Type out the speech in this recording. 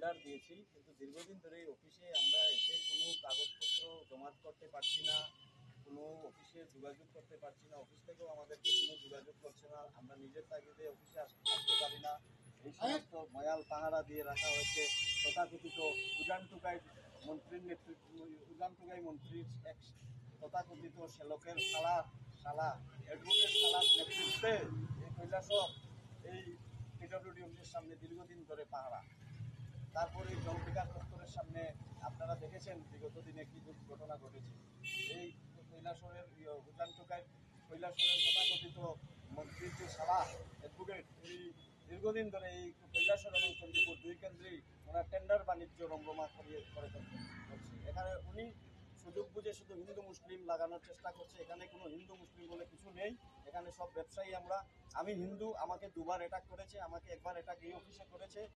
Tender দিয়েছি, কিন্তু দীর্ঘদিন ধরে এই অফিসে আমরা এসে কোনো কাগজপত্র জমা করতে পারছি না, কোনো অফিসে যোগাযোগ করতে পারছি না, অফিস থেকেও আমাদেরকে কোনো যোগাযোগ করছে না, আমরা নিজের তাগিদে অফিসে আসতে পারি না। এই সমস্ত ময়াল পাহারা দিয়ে রাখা হয়েছে তথাকথিত উজান টুকাই মন্ত্রীর এক তথাকথিত শ্যালকের শালা অ্যাডভোকেট শালার নেতৃত্বে এই কৈলাসক এই পিডব্লিউডি অফিসের সামনে দীর্ঘদিন ধরে পাহারা। তারপরে এই জন বিকাশ দপ্তরের সামনে আপনারা দেখেছেন বিগত দিনে কী দুর্ঘটনা ঘটেছে। এই কৈলাসরের উজান টুকাই কৈলাসরের তথাকথিত মন্ত্রীর যে শালা অ্যাডভোকেট, এই দীর্ঘদিন ধরে এই কৈলাসর এবং চণ্ডীপুর দুই কেন্দ্রেই ওনার টেন্ডার বাণিজ্য রমরমা করে করছে। এখানে উনি সুযোগ বুঝে শুধু হিন্দু মুসলিম লাগানোর চেষ্টা করছে। এখানে কোনো হিন্দু মুসলিম বলে কিছু নেই, এখানে সব ব্যবসায়ী আমরা। আমি হিন্দু, আমাকে দুবার অ্যাটাক করেছে, আমাকে একবার অ্যাটাক এই অফিসে করেছে,